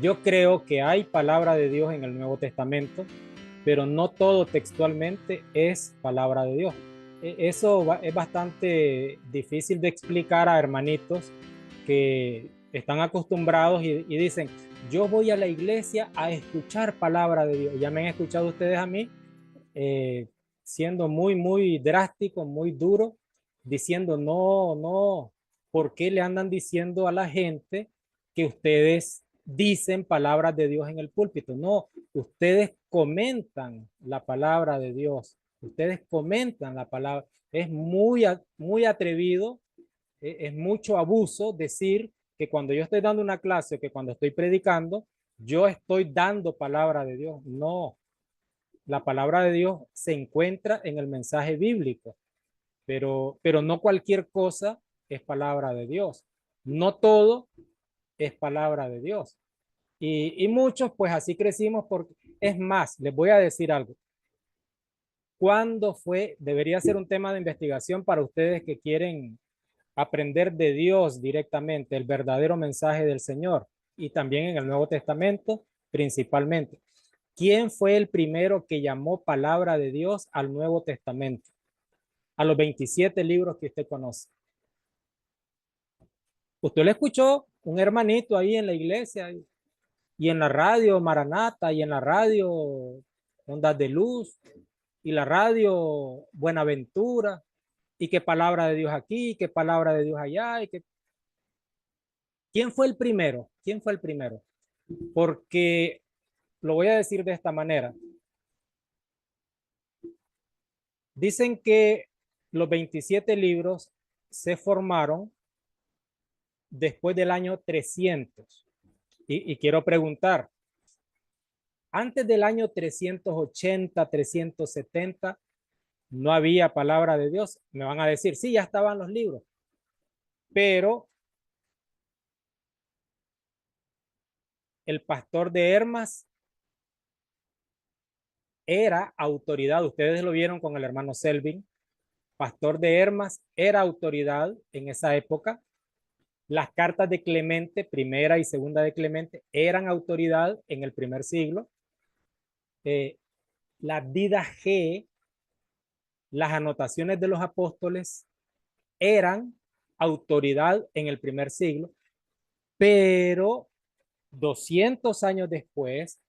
Yo creo que hay palabra de Dios en el Nuevo Testamento, pero no todo textualmente es palabra de Dios. Eso es bastante difícil de explicar a hermanitos que están acostumbrados y dicen, yo voy a la iglesia a escuchar palabra de Dios. Ya me han escuchado ustedes a mí eh, siendo muy drástico, muy duro, diciendo, no, no, ¿por qué le andan diciendo a la gente que ustedes dicen palabras de Dios en el púlpito? No, ustedes comentan la palabra de Dios, ustedes comentan la palabra. Es muy atrevido, es mucho abuso decir que cuando yo estoy dando una clase, que cuando estoy predicando, yo estoy dando palabra de Dios. No, la palabra de Dios se encuentra en el mensaje bíblico, pero no cualquier cosa es palabra de Dios. No todo es palabra de Dios. Y muchos, pues así crecimos porque, es más, les voy a decir algo. ¿Cuándo fue? Debería ser un tema de investigación para ustedes que quieren aprender de Dios directamente, el verdadero mensaje del Señor, y también en el Nuevo Testamento principalmente. ¿Quién fue el primero que llamó palabra de Dios al Nuevo Testamento? A los 27 libros que usted conoce. Usted lo escuchó un hermanito ahí en la iglesia y en la radio Maranata y en la radio Ondas de Luz y la radio Buenaventura y qué palabra de Dios aquí, qué palabra de Dios allá. ¿Quién fue el primero? ¿Quién fue el primero? Porque lo voy a decir de esta manera. Dicen que los 27 libros se formaron después del año 300. Y quiero preguntar, antes del año 380, 370, no había palabra de Dios. Me van a decir, sí, ya estaban los libros, pero el pastor de Hermas era autoridad. Ustedes lo vieron con el hermano Selvin. Pastor de Hermas era autoridad en esa época. Las cartas de Clemente, primera y segunda de Clemente, eran autoridad en el primer siglo. Eh, la Dida G, las anotaciones de los apóstoles, eran autoridad en el primer siglo, pero 200 años después,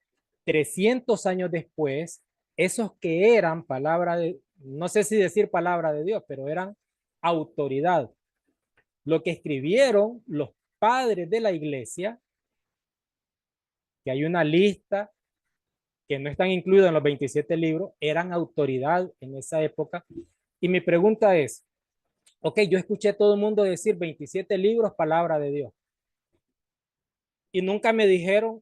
300 años después, esos que eran palabra de, no sé si decir palabra de Dios, pero eran autoridad. Lo que escribieron los padres de la iglesia, que hay una lista que no están incluidos en los 27 libros, eran autoridad en esa época. Y mi pregunta es, ok, yo escuché a todo el mundo decir 27 libros, palabra de Dios. Y nunca me dijeron,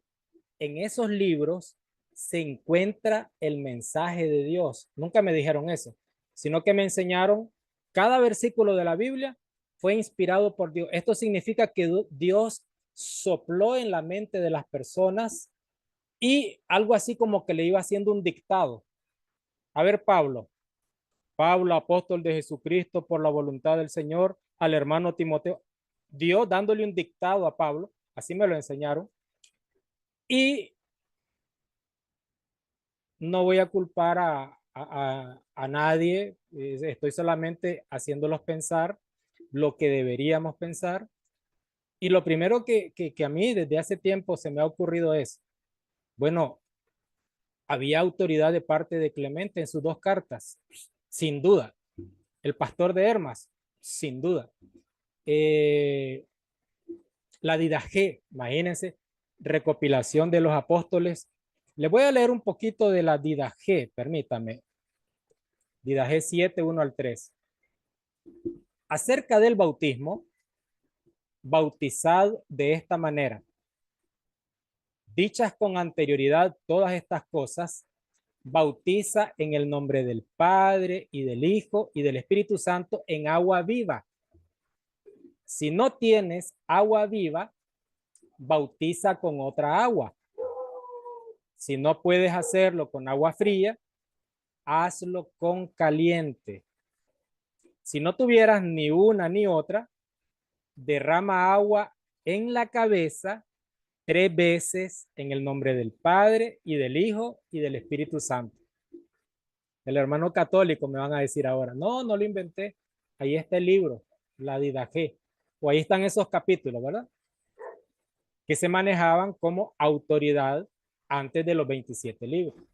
en esos libros se encuentra el mensaje de Dios. Nunca me dijeron eso, sino que me enseñaron, cada versículo de la Biblia fue inspirado por Dios. Esto significa que Dios sopló en la mente de las personas y algo así como que le iba haciendo un dictado. A ver, Pablo, apóstol de Jesucristo por la voluntad del Señor, al hermano Timoteo, Dios dándole un dictado a Pablo, así me lo enseñaron, y no voy a culpar a nadie, estoy solamente haciéndolos pensar lo que deberíamos pensar. Y lo primero que a mí desde hace tiempo se me ha ocurrido es, bueno, había autoridad de parte de Clemente en sus dos cartas, sin duda. El pastor de Hermas, sin duda. Eh, la Didaje, imagínense, recopilación de los apóstoles. Les voy a leer un poquito de la Didaje, permítame. Didaje 7, 1 al 3. Acerca del bautismo, bautizad de esta manera. Dichas con anterioridad todas estas cosas, bautiza en el nombre del Padre y del Hijo y del Espíritu Santo en agua viva. Si no tienes agua viva, bautiza con otra agua. Si no puedes hacerlo con agua fría, hazlo con caliente. Si no tuvieras ni una ni otra, derrama agua en la cabeza 3 veces en el nombre del Padre y del Hijo y del Espíritu Santo. El hermano católico me van a decir ahora, no, no lo inventé. Ahí está el libro, la Didaje, o ahí están esos capítulos, ¿verdad? Que se manejaban como autoridad antes de los 27 libros.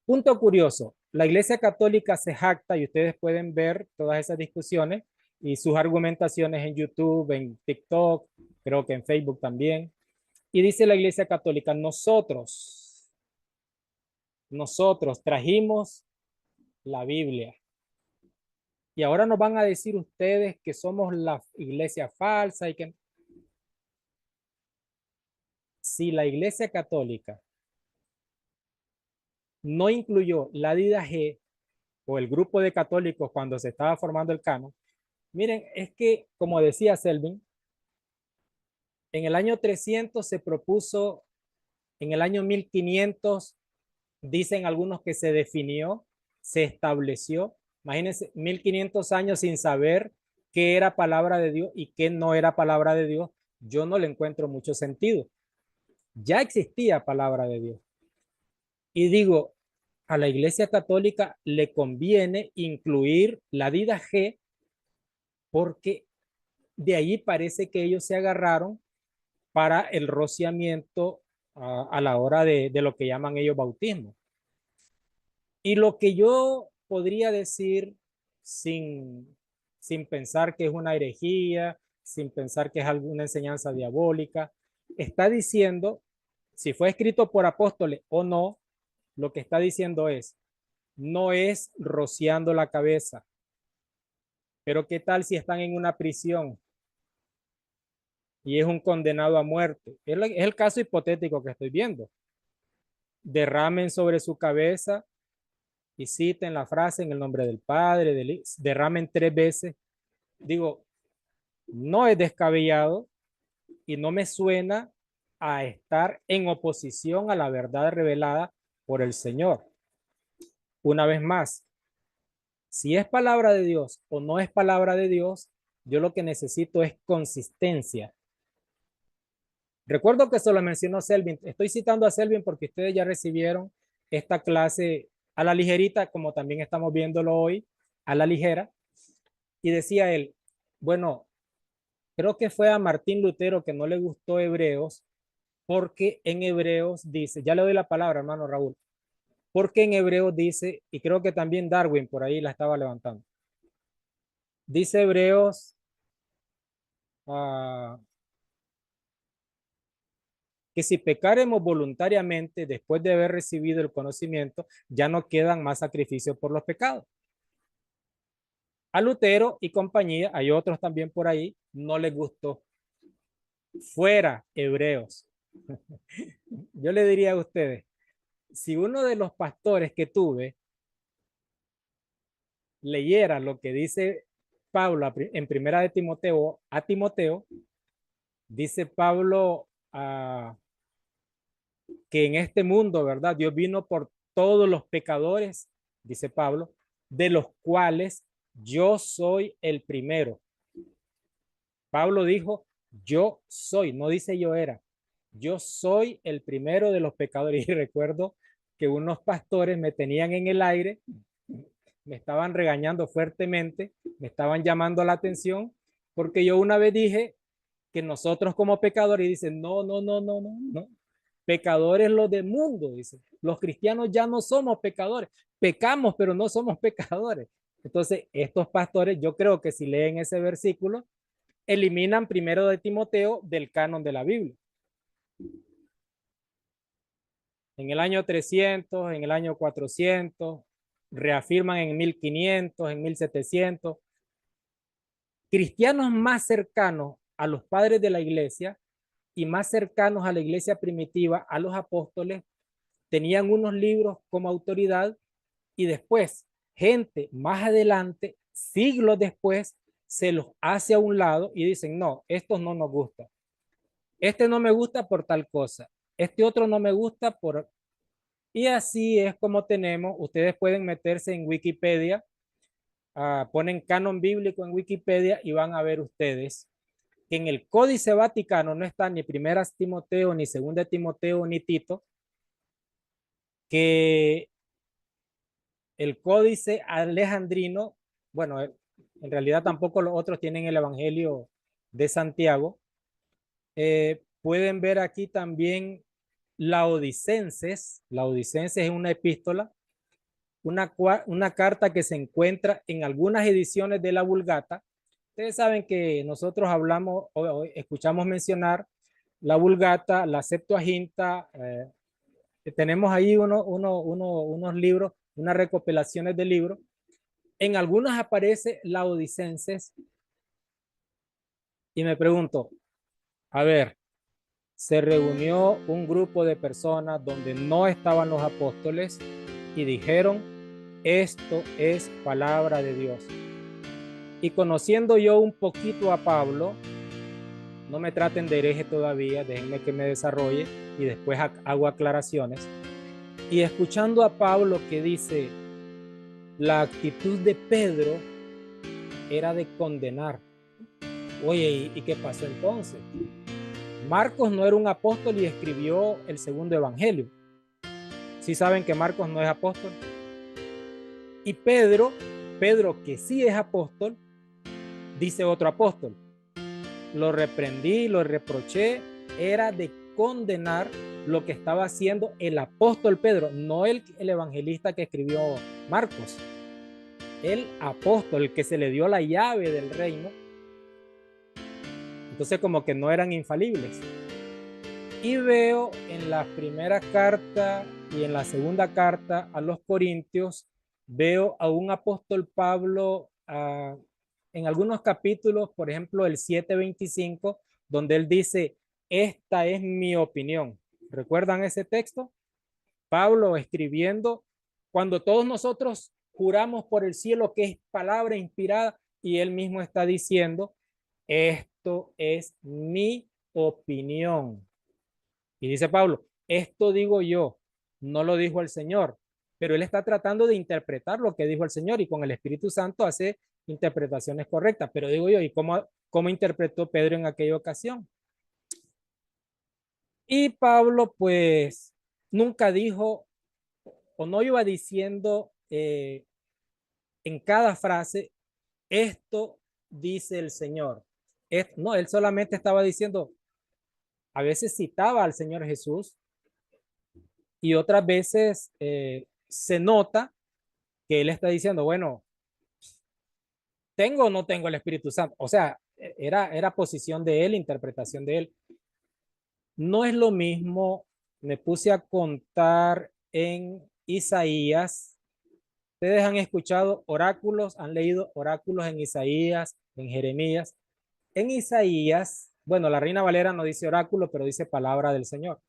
Punto curioso, la Iglesia Católica se jacta, y ustedes pueden ver todas esas discusiones y sus argumentaciones en YouTube, en TikTok, creo que en Facebook también. Y dice la Iglesia Católica, nosotros trajimos la Biblia. Y ahora nos van a decir ustedes que somos la iglesia falsa y que si la Iglesia Católica no incluyó la Didaje o el grupo de católicos cuando se estaba formando el canon, miren, es que como decía Selvin, en el año 300 se propuso, en el año 1500 dicen algunos que se definió, se estableció. Imagínense, 1500 años sin saber qué era palabra de Dios y qué no era palabra de Dios. Yo no le encuentro mucho sentido. Ya existía palabra de Dios. Y digo, a la Iglesia Católica le conviene incluir la Didaje porque de ahí parece que ellos se agarraron para el rociamiento a la hora de lo que llaman ellos bautismo. Y lo que yo podría decir sin pensar que es una herejía, sin pensar que es alguna enseñanza diabólica, está diciendo, si fue escrito por apóstoles o no, lo que está diciendo es, no es rociando la cabeza, pero ¿qué tal si están en una prisión y es un condenado a muerte? Es el caso hipotético que estoy viendo. Derramen sobre su cabeza y citen la frase en el nombre del Padre, derramen 3 veces. Digo, no es descabellado y no me suena a estar en oposición a la verdad revelada por el Señor. Una vez más, si es palabra de Dios o no es palabra de Dios, yo lo que necesito es consistencia. Recuerdo que se lo mencionó Selvin. Estoy citando a Selvin porque ustedes ya recibieron esta clase a la ligerita, como también estamos viéndolo hoy, a la ligera. Y decía él, bueno, creo que fue a Martín Lutero que no le gustó Hebreos, porque en Hebreos dice, ya le doy la palabra, hermano Raúl, porque en Hebreos dice, y creo que también Darwin por ahí la estaba levantando, dice Hebreos que si pecaremos voluntariamente después de haber recibido el conocimiento, ya no quedan más sacrificios por los pecados. A Lutero y compañía, hay otros también por ahí, no les gustó. Fuera Hebreos. Yo le diría a ustedes, si uno de los pastores que tuve leyera lo que dice Pablo en primera de Timoteo a Timoteo, dice Pablo que en este mundo, ¿verdad? Dios vino por todos los pecadores, dice Pablo, de los cuales yo soy el primero. Pablo dijo, yo soy, no dice yo era, yo soy el primero de los pecadores. Y recuerdo que unos pastores me tenían en el aire, me estaban regañando fuertemente, me estaban llamando la atención, porque yo una vez dije que nosotros como pecadores, y dicen, no, no, no, no, no, no, pecadores los del mundo, dice, los cristianos ya no somos pecadores, pecamos, pero no somos pecadores. Entonces, estos pastores, yo creo que si leen ese versículo, eliminan primero de Timoteo del canon de la Biblia. En el año 300, en el año 400, reafirman en 1500, en 1700. Cristianos más cercanos a los padres de la iglesia y más cercanos a la iglesia primitiva, a los apóstoles, tenían unos libros como autoridad y después, gente más adelante, siglos después, se los hace a un lado y dicen, no, estos no nos gustan. Este no me gusta por tal cosa. Este otro no me gusta por... Y así es como tenemos, ustedes pueden meterse en Wikipedia, ponen canon bíblico en Wikipedia y van a ver ustedes que en el Códice Vaticano no está ni Primera Timoteo, ni Segunda Timoteo, ni Tito, que el Códice Alejandrino, bueno, en realidad tampoco los otros tienen el Evangelio de Santiago. Pueden ver aquí también Laodicenses. Laodicenses es una epístola, una carta que se encuentra en algunas ediciones de la Vulgata. Ustedes saben que nosotros hablamos o escuchamos mencionar la Vulgata, la Septuaginta. Tenemos ahí unos libros, unas recopilaciones de libros. En algunas aparece Laodicenses y me pregunto, a ver, se reunió un grupo de personas donde no estaban los apóstoles y dijeron, esto es palabra de Dios. Y conociendo yo un poquito a Pablo, no me traten de hereje todavía, déjenme que me desarrolle y después hago aclaraciones. Y escuchando a Pablo que dice, la actitud de Pedro era de condenar. Oye, ¿y qué pasó entonces? Marcos no era un apóstol y escribió el segundo evangelio. ¿Sí saben que Marcos no es apóstol? Y Pedro que sí es apóstol, dice otro apóstol, lo reprendí, lo reproché, era de condenar lo que estaba haciendo el apóstol Pedro, no el evangelista que escribió Marcos, el apóstol, el que se le dio la llave del reino. Entonces como que no eran infalibles. Y veo en la primera carta y en la segunda carta a los Corintios, veo a un apóstol Pablo en algunos capítulos, por ejemplo el 7:25, donde él dice, esta es mi opinión. ¿Recuerdan ese texto? Pablo escribiendo, cuando todos nosotros juramos por el cielo que es palabra inspirada y él mismo está diciendo, esto es mi opinión. Y dice Pablo, esto digo yo, no lo dijo el Señor, pero él está tratando de interpretar lo que dijo el Señor y con el Espíritu Santo hace interpretaciones correctas. Pero digo yo, ¿y cómo interpretó Pedro en aquella ocasión? Y Pablo pues nunca dijo o no iba diciendo en cada frase, esto dice el Señor. No, él solamente estaba diciendo, a veces citaba al Señor Jesús y otras veces se nota que él está diciendo, bueno, ¿tengo o no tengo el Espíritu Santo? O sea, era posición de él, interpretación de él. No es lo mismo, me puse a contar en Isaías. Ustedes han escuchado oráculos, han leído oráculos en Isaías, en Jeremías. En Isaías, bueno, la Reina Valera no dice oráculo, pero dice palabra del Señor.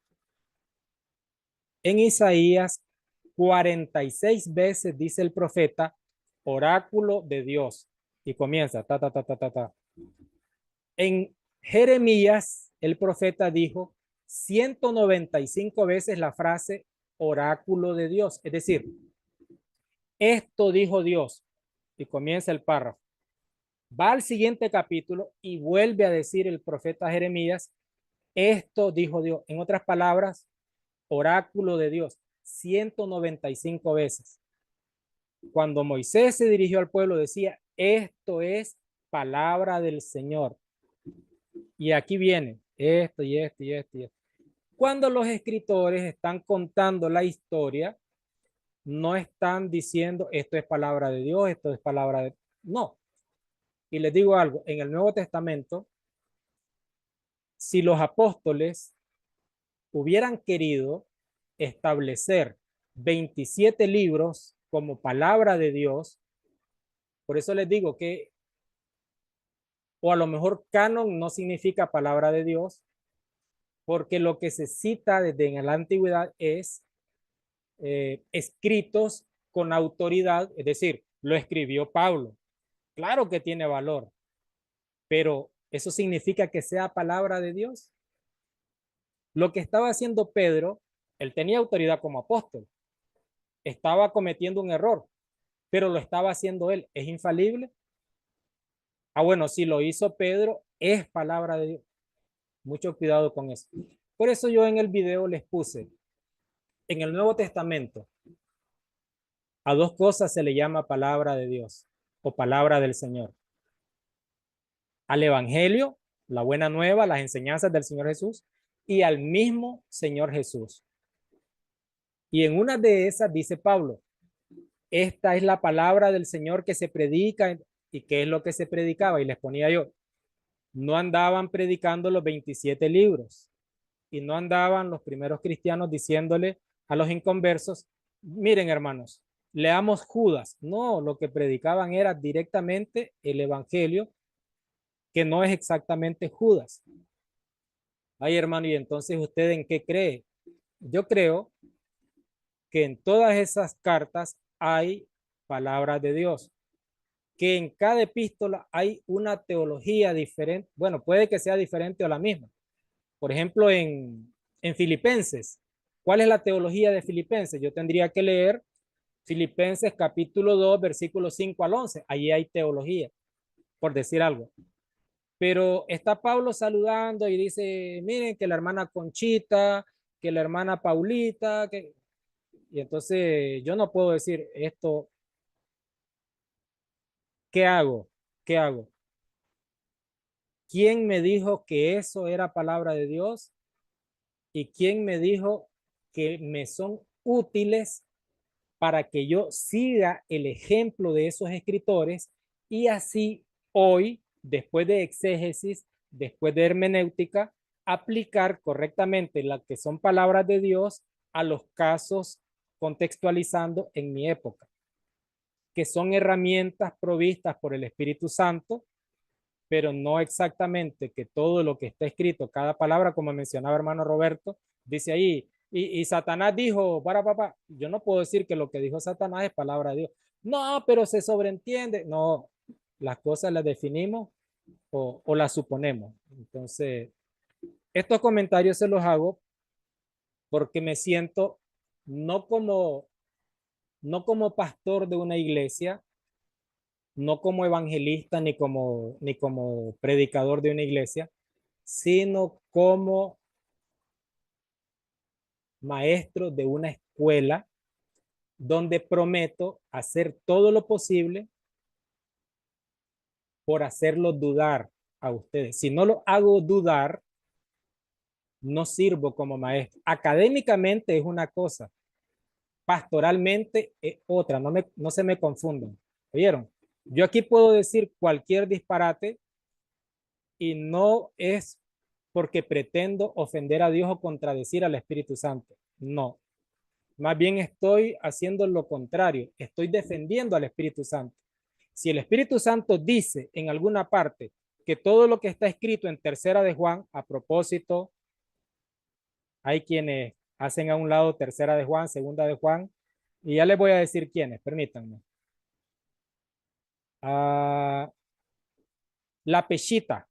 En Isaías, 46 veces dice el profeta oráculo de Dios y comienza ta, ta, ta, ta, ta, ta. En Jeremías, el profeta dijo 195 veces la frase oráculo de Dios, es decir, esto dijo Dios y comienza el párrafo. Va al siguiente capítulo y vuelve a decir el profeta Jeremías, esto dijo Dios. En otras palabras, oráculo de Dios, 195 veces. Cuando Moisés se dirigió al pueblo decía, esto es palabra del Señor. Y aquí viene esto y esto y esto y esto. Cuando los escritores están contando la historia, no están diciendo esto es palabra de Dios, esto es palabra de... No. Y les digo algo, en el Nuevo Testamento, si los apóstoles hubieran querido establecer 27 libros como palabra de Dios, por eso les digo que, o a lo mejor canon no significa palabra de Dios, porque lo que se cita desde en la antigüedad es escritos con autoridad, es decir, lo escribió Pablo. Claro que tiene valor, pero ¿eso significa que sea palabra de Dios? Lo que estaba haciendo Pedro, él tenía autoridad como apóstol, estaba cometiendo un error, pero lo estaba haciendo él. ¿Es infalible? Ah, bueno, si lo hizo Pedro, es palabra de Dios. Mucho cuidado con eso. Por eso yo en el video les puse, en el Nuevo Testamento, a dos cosas se le llama palabra de Dios o palabra del Señor. Al Evangelio, la buena nueva, las enseñanzas del Señor Jesús, y al mismo Señor Jesús. Y en una de esas dice Pablo, esta es la palabra del Señor que se predica. ¿Y qué es lo que se predicaba? Y les ponía yo, no andaban predicando los 27 libros y no andaban los primeros cristianos diciéndole a los inconversos, miren hermanos, leamos Judas. No, lo que predicaban era directamente el Evangelio, que no es exactamente Judas. Ay, hermano, ¿y entonces usted en qué cree? Yo creo que en todas esas cartas hay palabras de Dios, que en cada epístola hay una teología diferente. Bueno, puede que sea diferente o la misma. Por ejemplo, en Filipenses, ¿cuál es la teología de Filipenses? Yo tendría que leer Filipenses capítulo 2, versículos 5 al 11. Allí hay teología, por decir algo. Pero está Pablo saludando y dice, miren que la hermana Conchita, que la hermana Paulita, que... Y entonces yo no puedo decir esto, ¿qué hago? ¿Qué hago? ¿Quién me dijo que eso era palabra de Dios? ¿Y quién me dijo que me son útiles para que yo siga el ejemplo de esos escritores y así hoy, después de exégesis, después de hermenéutica, aplicar correctamente las que son palabras de Dios a los casos contextualizando en mi época, que son herramientas provistas por el Espíritu Santo, pero no exactamente que todo lo que está escrito, cada palabra, como mencionaba hermano Roberto, dice ahí, y Satanás dijo, para papá, yo no puedo decir que lo que dijo Satanás es palabra de Dios. No, pero se sobreentiende. No, las cosas las definimos o las suponemos. Entonces, estos comentarios se los hago porque me siento no como, no como pastor de una iglesia, no como evangelista ni como predicador de una iglesia, sino como maestro de una escuela donde prometo hacer todo lo posible por hacerlo dudar a ustedes. Si no lo hago dudar, no sirvo como maestro. Académicamente es una cosa, pastoralmente es otra, no se me confundan. ¿Oyeron? Yo aquí puedo decir cualquier disparate y no es porque pretendo ofender a Dios o contradecir al Espíritu Santo. No, más bien estoy haciendo lo contrario, estoy defendiendo al Espíritu Santo. Si el Espíritu Santo dice en alguna parte que todo lo que está escrito en Tercera de Juan, a propósito, hay quienes hacen a un lado Tercera de Juan, Segunda de Juan, y ya les voy a decir quiénes, permítanme. La Peshita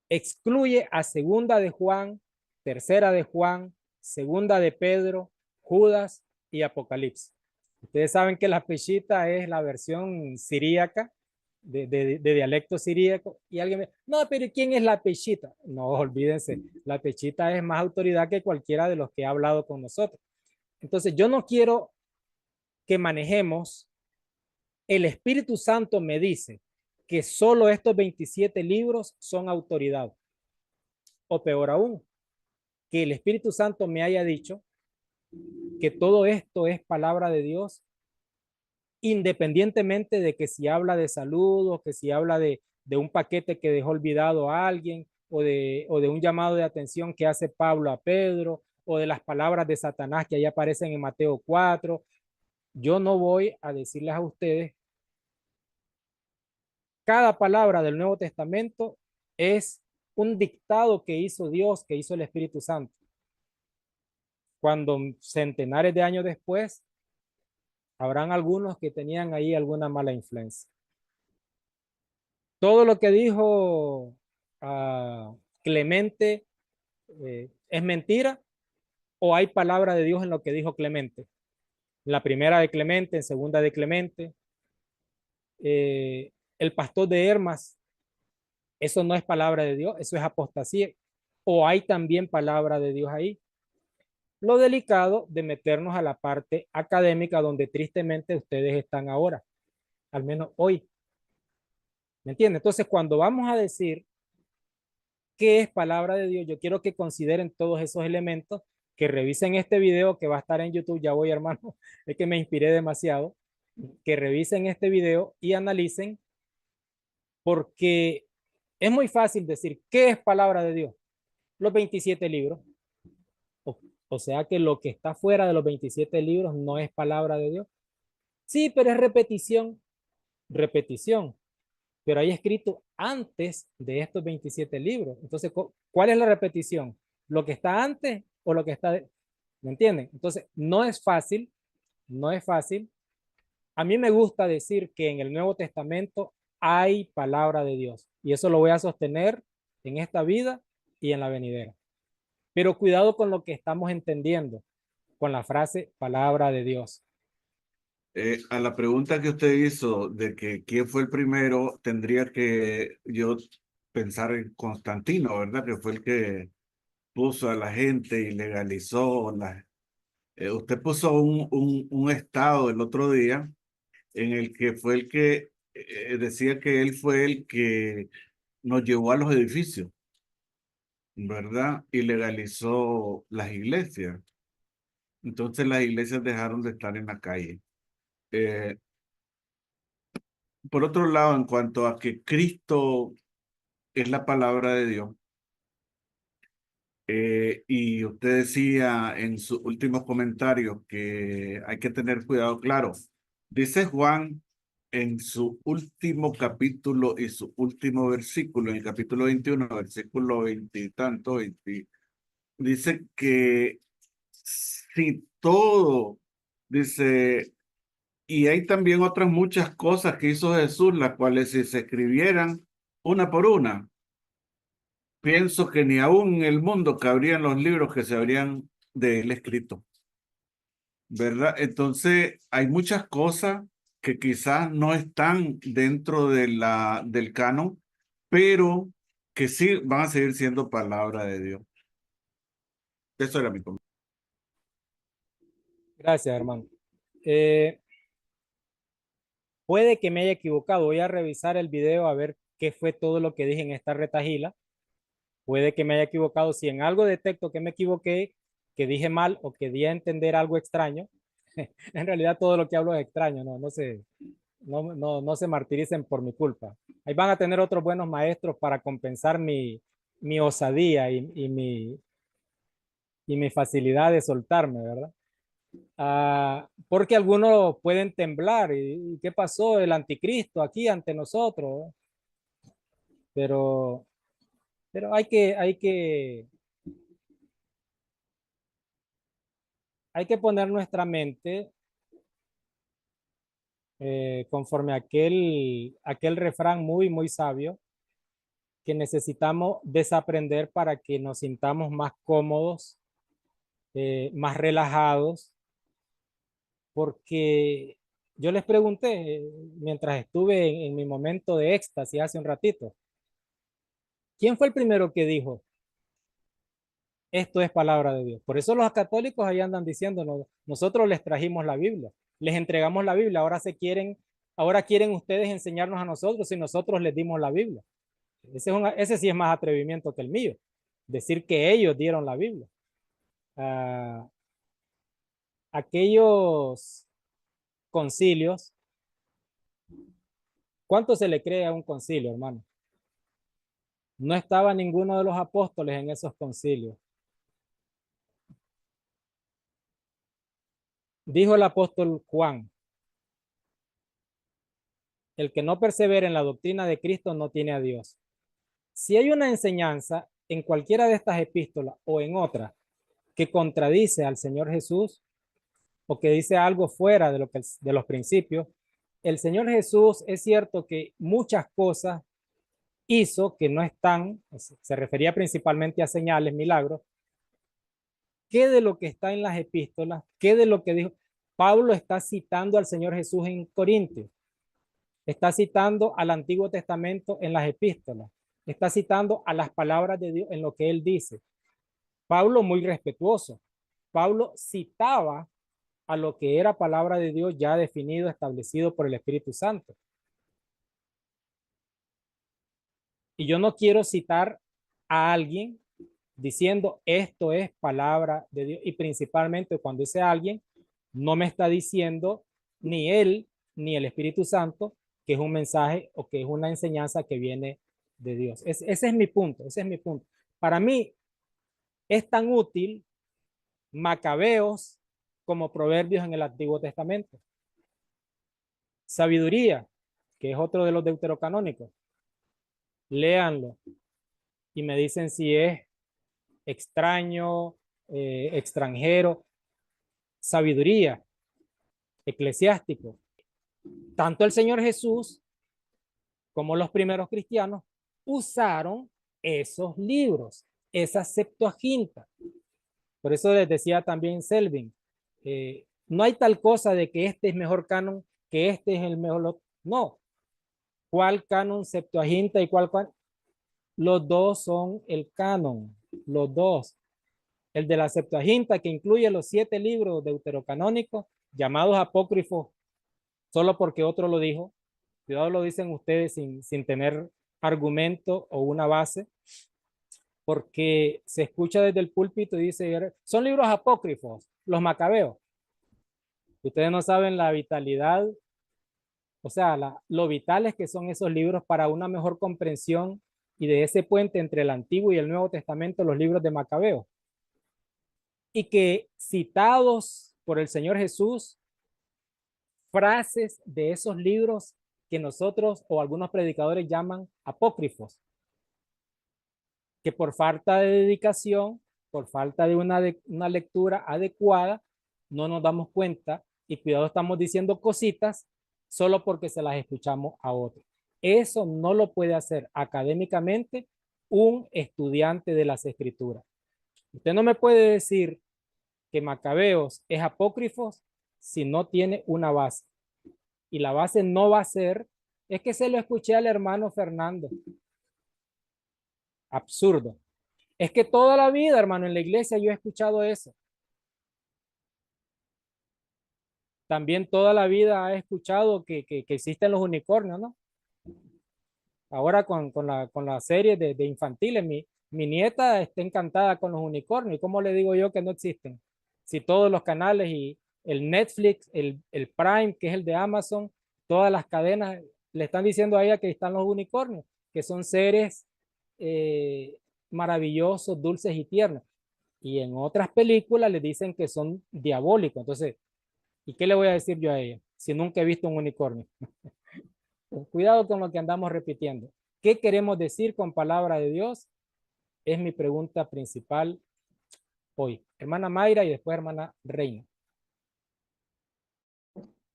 excluye a Segunda de Juan, Tercera de Juan, Segunda de Pedro, Judas y Apocalipsis. Ustedes saben que la Peshita es la versión siríaca, de dialecto siríaco, y alguien me no, pero ¿quién es la Peshita? No, olvídense, la Peshita es más autoridad que cualquiera de los que ha hablado con nosotros. Entonces, yo no quiero que manejemos, el Espíritu Santo me dice que solo estos 27 libros son autoridad, o peor aún, que el Espíritu Santo me haya dicho que todo esto es palabra de Dios, independientemente de que si habla de salud o que si habla de un paquete que dejó olvidado a alguien o de un llamado de atención que hace Pablo a Pedro o de las palabras de Satanás que ahí aparecen en Mateo 4. Yo no voy a decirles a ustedes, cada palabra del Nuevo Testamento es un dictado que hizo Dios, que hizo el Espíritu Santo. Cuando centenares de años después, habrán algunos que tenían ahí alguna mala influencia. Todo lo que dijo Clemente es mentira o hay palabra de Dios en lo que dijo Clemente. En la primera de Clemente, en segunda de Clemente. El pastor de Hermas Eso no es palabra de Dios, eso es apostasía. O hay también palabra de Dios ahí. Lo delicado de meternos a la parte académica donde tristemente ustedes están ahora, al menos hoy. ¿Me entienden? Entonces, cuando vamos a decir qué es palabra de Dios, yo quiero que consideren todos esos elementos, que revisen este video que va a estar en YouTube. Ya voy, hermano, es que me inspiré demasiado. Que revisen este video y analicen, porque es muy fácil decir qué es palabra de Dios. Los 27 libros. O, o sea que lo que está fuera de los 27 libros no es palabra de Dios. Sí, pero es repetición, repetición. Pero hay escrito antes de estos 27 libros. Entonces, ¿cuál es la repetición? ¿Lo que está antes o lo que está? ¿Me entienden? Entonces, no es fácil, no es fácil. A mí me gusta decir que en el Nuevo Testamento hay palabra de Dios. Y eso lo voy a sostener en esta vida y en la venidera. Pero cuidado con lo que estamos entendiendo con la frase palabra de Dios. A la pregunta que usted hizo de que quién fue el primero, tendría que yo pensar en Constantino, ¿verdad? Que fue el que puso a la gente y legalizó la... usted puso un estado el otro día en el que fue el que decía que él fue el que nos llevó a los edificios, ¿verdad? Y legalizó las iglesias. Entonces las iglesias dejaron de estar en la calle. Eh, por otro lado, en cuanto a que Cristo es la palabra de Dios, y usted decía en sus últimos comentarios que hay que tener cuidado, claro, dice Juan en su último capítulo y su último versículo, en el capítulo 21, versículo 20 y tanto, 20, dice que si todo, dice, y hay también otras muchas cosas que hizo Jesús, las cuales si se escribieran una por una, pienso que ni aún en el mundo cabrían los libros que se habrían de él escrito, ¿verdad? Entonces, hay muchas cosas que quizás no están dentro de del canon, pero que sí van a seguir siendo palabra de Dios. Eso era mi comentario. Gracias, hermano. Eh, Puede que me haya equivocado. Voy a revisar el video a ver qué fue todo lo que dije en esta retahíla. Puede que me haya equivocado. Si en algo detecto que me equivoqué, que dije mal o que di a entender algo extraño, en realidad todo lo que hablo es extraño, no se martiricen por mi culpa. Ahí van a tener otros buenos maestros para compensar mi osadía y mi facilidad de soltarme, ¿verdad? Porque algunos pueden temblar. ¿Y qué pasó? El anticristo aquí ante nosotros. Pero, pero hay que poner nuestra mente conforme a aquel refrán muy, muy sabio, que necesitamos desaprender para que nos sintamos más cómodos, más relajados, porque yo les pregunté, mientras estuve en mi momento de éxtasis hace un ratito, ¿quién fue el primero que dijo, esto es palabra de Dios? Por eso los católicos ahí andan diciendo, nosotros les trajimos la Biblia, les entregamos la Biblia, ahora quieren ustedes enseñarnos a nosotros si nosotros les dimos la Biblia. Ese sí es más atrevimiento que el mío, decir que ellos dieron la Biblia. Ah, aquellos concilios, ¿cuánto se le cree a un concilio, hermano? No estaba ninguno de los apóstoles en esos concilios. Dijo el apóstol Juan, el que no persevera en la doctrina de Cristo no tiene a Dios. Si hay una enseñanza en cualquiera de estas epístolas o en otra que contradice al Señor Jesús o que dice algo fuera de los principios, el Señor Jesús es cierto que muchas cosas hizo que no están, se refería principalmente a señales, milagros. ¿Qué de lo que está en las epístolas? ¿Qué de lo que dijo? Pablo está citando al Señor Jesús en Corintios, está citando al Antiguo Testamento en las epístolas. está citando a las palabras de Dios en lo que él dice. Pablo muy respetuoso. Pablo citaba a lo que era palabra de Dios ya definido, establecido por el Espíritu Santo. Y yo no quiero citar a alguien diciendo esto es palabra de Dios. Y principalmente cuando dice alguien, no me está diciendo ni él ni el Espíritu Santo que es un mensaje o que es una enseñanza que viene de Dios. Ese es mi punto, ese es mi punto. Para mí es tan útil Macabeos como Proverbios en el Antiguo Testamento. Sabiduría, que es otro de los deuterocanónicos. Léanlo y me dicen si es extraño, extranjero. Sabiduría, eclesiástico. Tanto el Señor Jesús como los primeros cristianos usaron esos libros, esa Septuaginta. Por eso les decía también Selvin, no hay tal cosa de que este es mejor canon, que este es el mejor. No. ¿Cuál canon Septuaginta y cuál? Los dos son el canon, los dos. El de la Septuaginta, que incluye los 7 libros deuterocanónicos, llamados apócrifos, solo porque otro lo dijo. Cuidado, lo dicen ustedes sin tener argumento o una base, porque se escucha desde el púlpito y dice, son libros apócrifos, los macabeos. Ustedes no saben la vitalidad, o sea, lo vitales que son esos libros para una mejor comprensión y de ese puente entre el Antiguo y el Nuevo Testamento, los libros de Macabeo. Y que citados por el Señor Jesús, frases de esos libros que nosotros o algunos predicadores llaman apócrifos, que por falta de dedicación, por falta de una lectura adecuada, no nos damos cuenta y cuidado, estamos diciendo cositas solo porque se las escuchamos a otros. Eso no lo puede hacer académicamente un estudiante de las escrituras. Usted no me puede decir que Macabeos es apócrifo si no tiene una base. Y la base no va a ser, es que se lo escuché al hermano Fernando. Absurdo. Es que toda la vida, hermano, en la iglesia yo he escuchado eso. También toda la vida he escuchado que existen los unicornios, ¿no? Ahora con la serie de infantiles, mi nieta está encantada con los unicornios. ¿Y cómo le digo yo que no existen? Si todos los canales y el Netflix, el Prime, que es el de Amazon, todas las cadenas le están diciendo a ella que están los unicornios, que son seres maravillosos, dulces y tiernos. Y en otras películas le dicen que son diabólicos. Entonces, ¿y qué le voy a decir yo a ella si nunca he visto un unicornio? Cuidado con lo que andamos repitiendo. ¿Qué queremos decir con palabra de Dios? Es mi pregunta principal hoy. Hermana Mayra y después hermana Reina.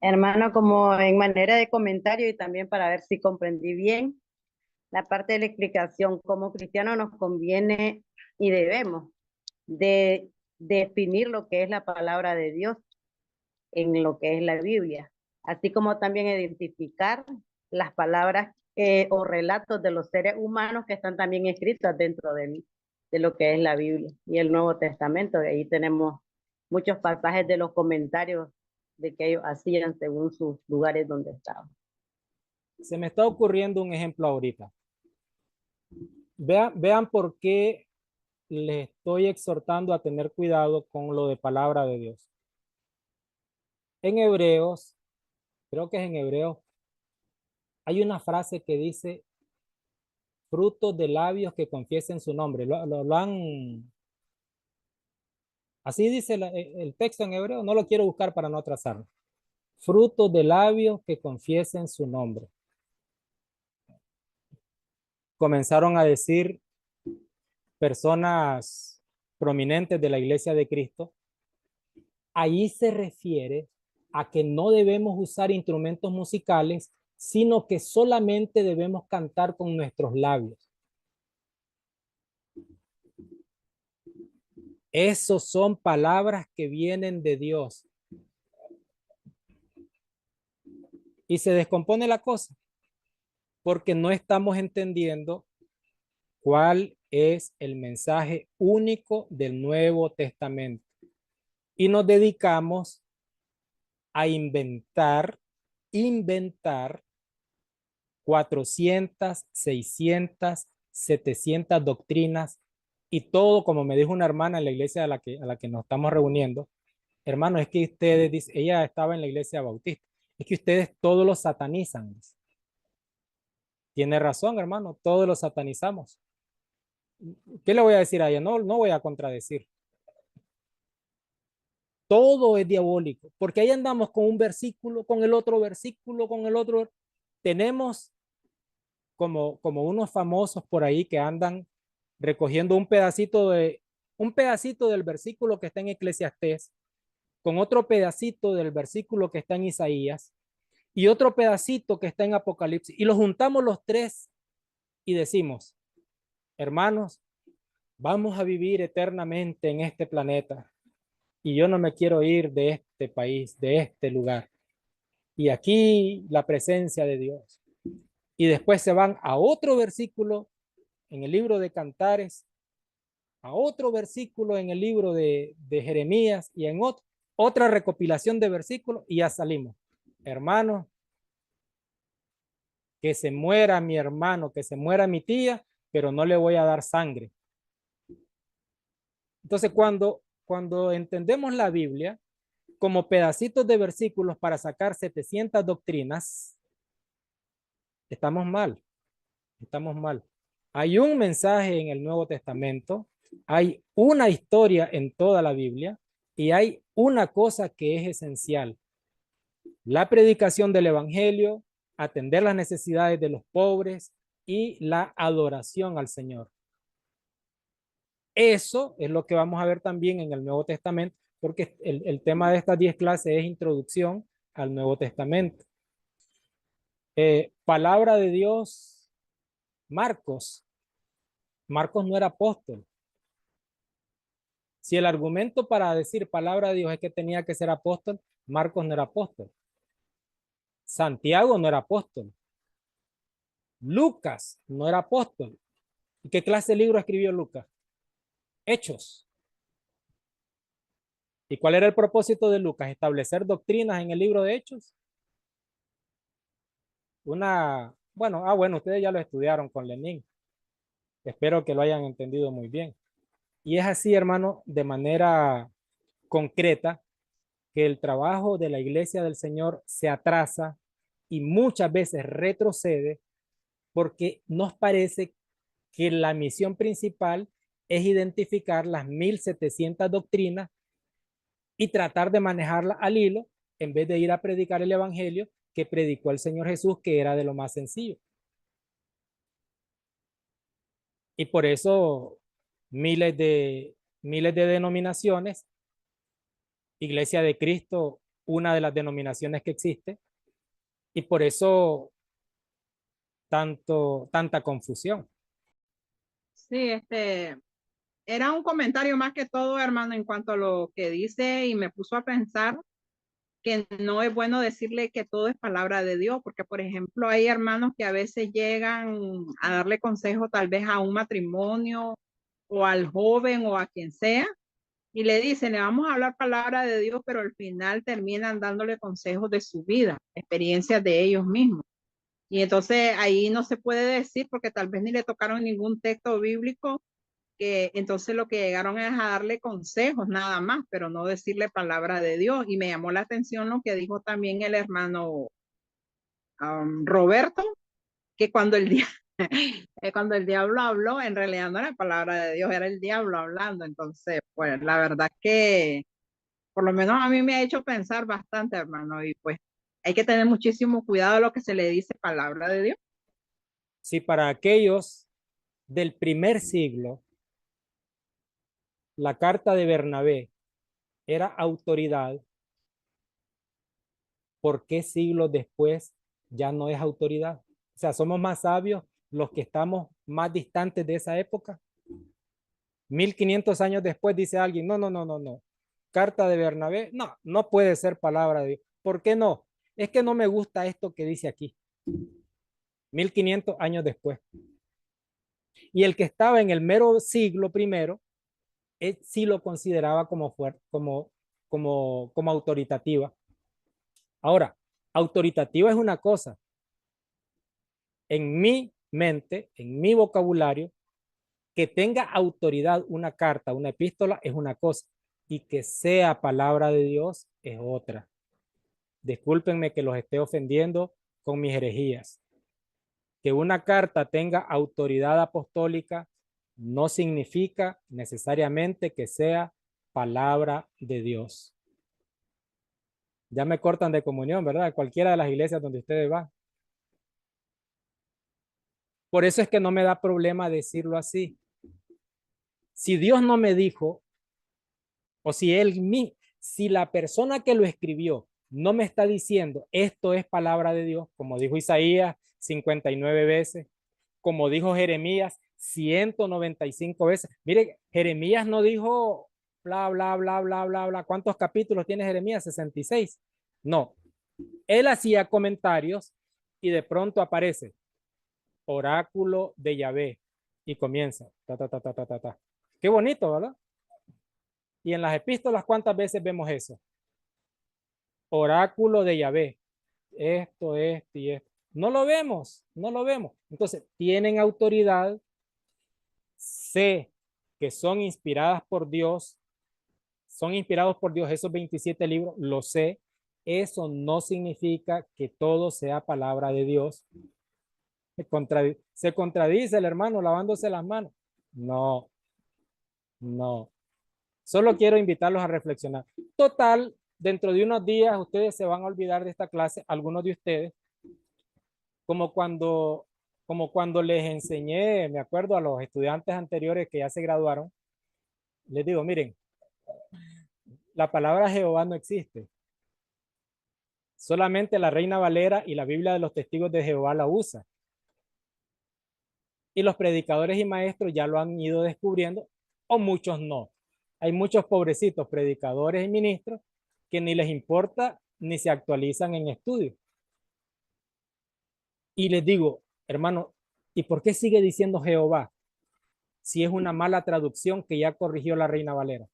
Hermano, como en manera de comentario y también para ver si comprendí bien la parte de la explicación, como cristianos nos conviene y debemos de definir lo que es la palabra de Dios en lo que es la Biblia, así como también identificar las palabras o relatos de los seres humanos que están también escritas dentro de lo que es la Biblia y el Nuevo Testamento. De ahí tenemos muchos pasajes de los comentarios de que ellos hacían según sus lugares donde estaban. Se me está ocurriendo un ejemplo ahorita. Vean por qué les estoy exhortando a tener cuidado con lo de palabra de Dios. En Hebreos, creo que es en Hebreos, hay una frase que dice frutos de labios que confiesen su nombre. Lo han... Así dice el texto en hebreo, no lo quiero buscar para no atrasarlo. Frutos de labios que confiesen su nombre. Comenzaron a decir personas prominentes de la Iglesia de Cristo. Ahí se refiere a que no debemos usar instrumentos musicales, sino que solamente debemos cantar con nuestros labios. Esos son palabras que vienen de Dios. Y se descompone la cosa porque no estamos entendiendo cuál es el mensaje único del Nuevo Testamento. Y nos dedicamos a inventar 400, 600, 700 doctrinas y todo, como me dijo una hermana en la iglesia a la que nos estamos reuniendo. Hermano, es que ustedes, dice, ella estaba en la iglesia bautista, es que ustedes todos los satanizan. Tiene razón, hermano, todos los satanizamos. ¿Qué le voy a decir a ella? No, no voy a contradecir. Todo es diabólico, porque ahí andamos con un versículo, con el otro versículo, con el otro. Tenemos como unos famosos por ahí que andan recogiendo un pedacito del versículo que está en Eclesiastés, con otro pedacito del versículo que está en Isaías y otro pedacito que está en Apocalipsis, y los juntamos los tres y decimos, hermanos, vamos a vivir eternamente en este planeta y yo no me quiero ir de este país, de este lugar. Y aquí la presencia de Dios. Y después se van a otro versículo en el libro de Cantares, a otro versículo en el libro de Jeremías y en otra recopilación de versículos y ya salimos. Hermanos, que se muera mi hermano, que se muera mi tía, pero no le voy a dar sangre. Entonces, cuando entendemos la Biblia como pedacitos de versículos para sacar 700 doctrinas, estamos mal, estamos mal. Hay un mensaje en el Nuevo Testamento, hay una historia en toda la Biblia y hay una cosa que es esencial. La predicación del Evangelio, atender las necesidades de los pobres y la adoración al Señor. Eso es lo que vamos a ver también en el Nuevo Testamento, porque el tema de estas 10 clases es introducción al Nuevo Testamento. Palabra de Dios, Marcos. Marcos no era apóstol. Si el argumento para decir palabra de Dios es que tenía que ser apóstol, Marcos no era apóstol. Santiago no era apóstol. Lucas no era apóstol. ¿Y qué clase de libro escribió Lucas? Hechos. ¿Y cuál era el propósito de Lucas? Establecer doctrinas en el libro de Hechos. Bueno, ustedes ya lo estudiaron con Lenin. Espero que lo hayan entendido muy bien. Y es así, hermano, de manera concreta, que el trabajo de la Iglesia del Señor se atrasa y muchas veces retrocede porque nos parece que la misión principal es identificar las 1700 doctrinas y tratar de manejarlas al hilo en vez de ir a predicar el evangelio que predicó el Señor Jesús, que era de lo más sencillo. Y por eso miles de denominaciones, Iglesia de Cristo, una de las denominaciones que existe, y por eso tanta confusión. Sí, era un comentario más que todo, hermano, en cuanto a lo que dice, y me puso a pensar que no es bueno decirle que todo es palabra de Dios, porque por ejemplo hay hermanos que a veces llegan a darle consejo tal vez a un matrimonio o al joven o a quien sea, y le dicen, le vamos a hablar palabra de Dios, pero al final terminan dándole consejos de su vida, experiencias de ellos mismos. Y entonces ahí no se puede decir, porque tal vez ni le tocaron ningún texto bíblico, que entonces lo que llegaron es a darle consejos nada más, pero no decirle palabra de Dios. Y me llamó la atención lo que dijo también el hermano Roberto, que cuando el diablo habló, en realidad no era palabra de Dios, era el diablo hablando. Entonces, pues la verdad que por lo menos a mí me ha hecho pensar bastante, hermano, y pues hay que tener muchísimo cuidado de lo que se le dice palabra de Dios. Si para aquellos del primer siglo, la carta de Bernabé era autoridad, ¿por qué siglos después ya no es autoridad? O sea, somos más sabios los que estamos más distantes de esa época. 1500 años después dice alguien, no. Carta de Bernabé, no puede ser palabra de Dios. ¿Por qué no? Es que no me gusta esto que dice aquí. 1500 años después. Y el que estaba en el mero siglo primero, él sí lo consideraba como fuerte, como autoritativa. Ahora, autoritativa es una cosa. En mi mente, en mi vocabulario, que tenga autoridad una carta, una epístola es una cosa, y que sea palabra de Dios es otra. Discúlpenme que los esté ofendiendo con mis herejías. Que una carta tenga autoridad apostólica no significa necesariamente que sea palabra de Dios. Ya me cortan de comunión, ¿verdad? Cualquiera de las iglesias donde ustedes van. Por eso es que no me da problema decirlo así. Si Dios no me dijo, o si la persona que lo escribió no me está diciendo esto es palabra de Dios, como dijo Isaías 59 veces, como dijo Jeremías 195 veces. Mire, Jeremías no dijo bla, bla, bla, bla, bla, bla. ¿Cuántos capítulos tiene Jeremías? 66. No, él hacía comentarios y de pronto aparece oráculo de Yahvé y comienza. Ta, ta, ta, ta, ta, ta, ta. Qué bonito, ¿verdad? Y en las epístolas, ¿cuántas veces vemos eso? Oráculo de Yahvé. Esto y esto. No lo vemos, no lo vemos. Entonces, tienen autoridad. Sé que son inspiradas por Dios. Son inspirados por Dios esos 27 libros. Lo sé. Eso no significa que todo sea palabra de Dios. Se contradice el hermano lavándose las manos. No, no. Solo quiero invitarlos a reflexionar. Total, dentro de unos días ustedes se van a olvidar de esta clase, algunos de ustedes, como cuando les enseñé, me acuerdo a los estudiantes anteriores que ya se graduaron, les digo, miren, la palabra Jehová no existe. Solamente la Reina Valera y la Biblia de los Testigos de Jehová la usa. Y los predicadores y maestros ya lo han ido descubriendo, o muchos no. Hay muchos pobrecitos predicadores y ministros que ni les importa ni se actualizan en estudios. Y les digo, hermano, ¿y por qué sigue diciendo Jehová? Si es una mala traducción que ya corrigió la Reina Valera.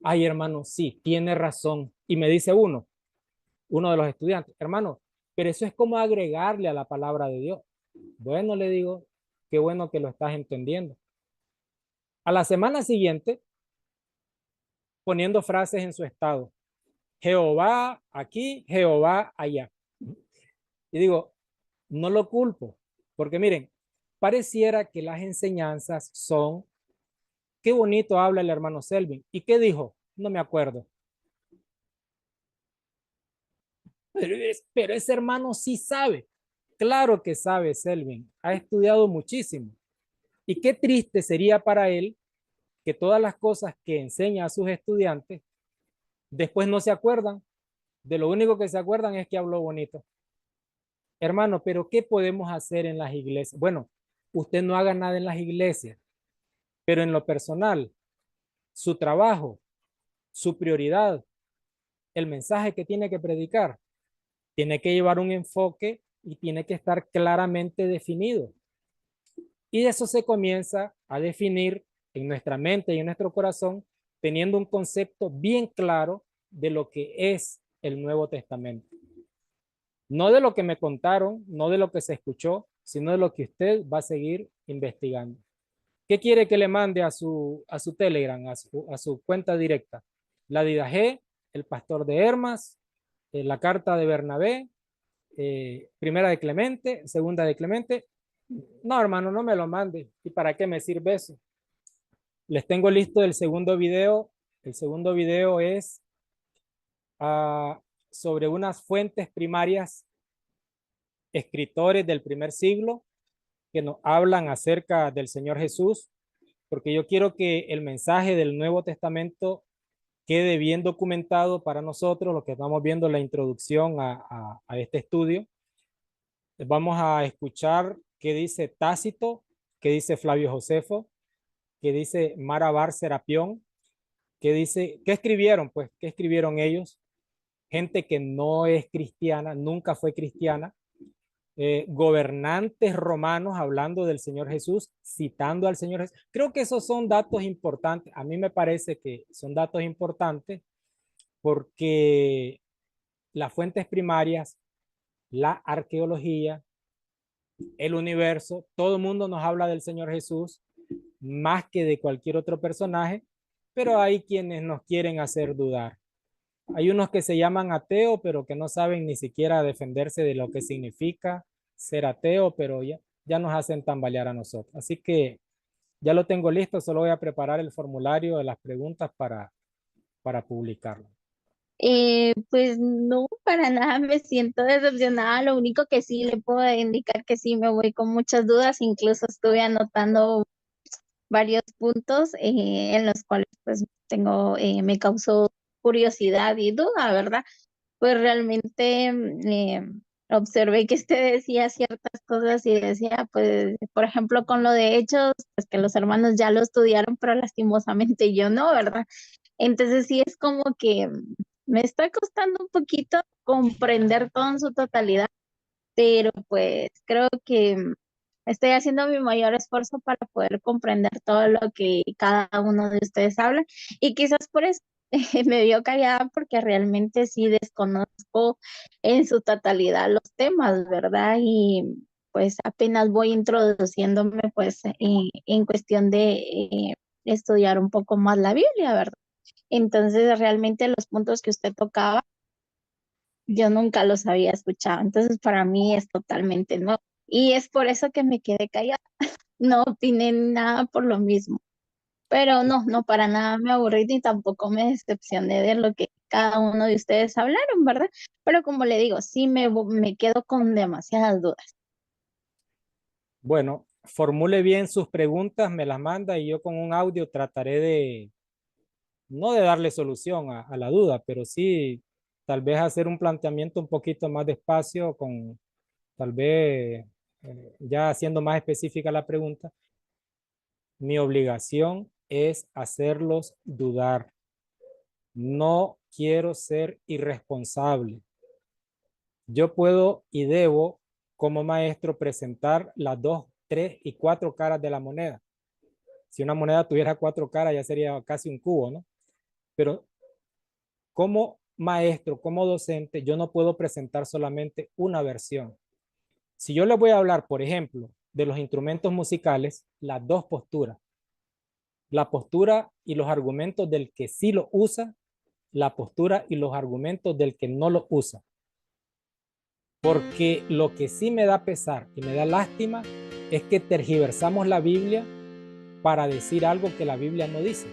Ay, hermano, sí, tiene razón. Y me dice uno de los estudiantes, hermano, pero eso es como agregarle a la palabra de Dios. Bueno, le digo, qué bueno que lo estás entendiendo. A la semana siguiente, poniendo frases en su estado. Jehová aquí, Jehová allá. Y digo, no lo culpo, porque miren, pareciera que las enseñanzas son, qué bonito habla el hermano Selvin. ¿Y qué dijo? No me acuerdo. Pero ese hermano sí sabe. Claro que sabe Selvin. Ha estudiado muchísimo. Y qué triste sería para él que todas las cosas que enseña a sus estudiantes después no se acuerdan. De lo único que se acuerdan es que habló bonito. Hermano, pero ¿qué podemos hacer en las iglesias? Bueno, usted no haga nada en las iglesias, pero en lo personal, su trabajo, su prioridad, el mensaje que tiene que predicar, tiene que llevar un enfoque y tiene que estar claramente definido. Y eso se comienza a definir en nuestra mente y en nuestro corazón, teniendo un concepto bien claro de lo que es el Nuevo Testamento. No de lo que me contaron, no de lo que se escuchó, sino de lo que usted va a seguir investigando. ¿Qué quiere que le mande a su Telegram, a su cuenta directa? La de Idagé, el pastor de Hermas, la carta de Bernabé, primera de Clemente, segunda de Clemente. No, hermano, no me lo mande. ¿Y para qué me sirve eso? Les tengo listo el segundo video. El segundo video es sobre unas fuentes primarias, escritores del primer siglo, que nos hablan acerca del Señor Jesús, porque yo quiero que el mensaje del Nuevo Testamento quede bien documentado para nosotros, los que estamos viendo la introducción a este estudio. Vamos a escuchar qué dice Tácito, qué dice Flavio Josefo, qué dice Mara Bar Serapión, qué dice, qué escribieron, pues, qué escribieron ellos, gente que no es cristiana, nunca fue cristiana, gobernantes romanos hablando del Señor Jesús, citando al Señor Jesús. Creo que esos son datos importantes. A mí me parece que son datos importantes porque las fuentes primarias, la arqueología, el universo, todo el mundo nos habla del Señor Jesús más que de cualquier otro personaje, pero hay quienes nos quieren hacer dudar. Hay unos que se llaman ateo, pero que no saben ni siquiera defenderse de lo que significa ser ateo, pero ya nos hacen tambalear a nosotros. Así que ya lo tengo listo, solo voy a preparar el formulario de las preguntas para publicarlo. Pues no, para nada me siento decepcionada. Lo único que sí le puedo indicar que sí me voy con muchas dudas. Incluso estuve anotando varios puntos en los cuales pues me causó curiosidad y duda, ¿verdad? Pues realmente observé que usted decía ciertas cosas y decía, pues, por ejemplo, con lo de Hechos, pues que los hermanos ya lo estudiaron, pero lastimosamente yo no, ¿verdad? Entonces sí es como que me está costando un poquito comprender todo en su totalidad, pero pues creo que estoy haciendo mi mayor esfuerzo para poder comprender todo lo que cada uno de ustedes habla y quizás por eso me vio callada porque realmente sí desconozco en su totalidad los temas, ¿verdad? Y pues apenas voy introduciéndome pues en cuestión de estudiar un poco más la Biblia, ¿verdad? Entonces realmente los puntos que usted tocaba yo nunca los había escuchado, entonces para mí es totalmente nuevo. Y es por eso que me quedé callada, no opiné nada por lo mismo. Pero no, para nada me aburrí ni tampoco me decepcioné de lo que cada uno de ustedes hablaron, ¿verdad? Pero como le digo, sí me quedo con demasiadas dudas. Bueno, formule bien sus preguntas, me las manda y yo con un audio trataré no de darle solución a la duda, pero sí tal vez hacer un planteamiento un poquito más despacio con tal vez ya haciendo más específica la pregunta. Mi obligación es hacerlos dudar. No quiero ser irresponsable. Yo puedo y debo, como maestro, presentar las 2, 3 y 4 caras de la moneda. Si una moneda tuviera 4 caras, ya sería casi un cubo, ¿no? Pero como maestro, como docente, yo no puedo presentar solamente una versión. Si yo les voy a hablar, por ejemplo, de los instrumentos musicales, las dos posturas, la postura y los argumentos del que sí lo usa, la postura y los argumentos del que no lo usa. Porque lo que sí me da pesar y me da lástima es que tergiversamos la Biblia para decir algo que la Biblia no dice,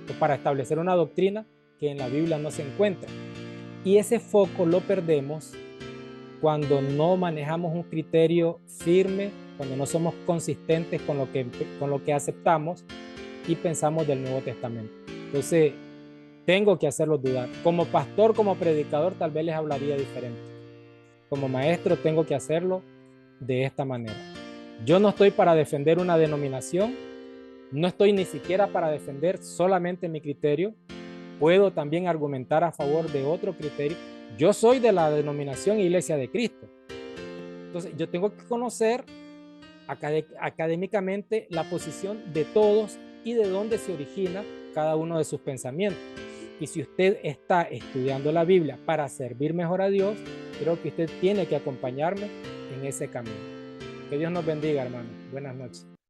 o para establecer una doctrina que en la Biblia no se encuentra. Y ese foco lo perdemos cuando no manejamos un criterio firme, cuando no somos consistentes con lo que aceptamos y pensamos del Nuevo Testamento. Entonces, tengo que hacerlos dudar. Como pastor, como predicador, tal vez les hablaría diferente. Como maestro, tengo que hacerlo de esta manera. Yo no estoy para defender una denominación, no estoy ni siquiera para defender solamente mi criterio. Puedo también argumentar a favor de otro criterio. Yo soy de la denominación Iglesia de Cristo. Entonces, yo tengo que conocer académicamente la posición de todos y de dónde se origina cada uno de sus pensamientos. Y si usted está estudiando la Biblia para servir mejor a Dios, creo que usted tiene que acompañarme en ese camino. Que Dios nos bendiga, hermano. Buenas noches.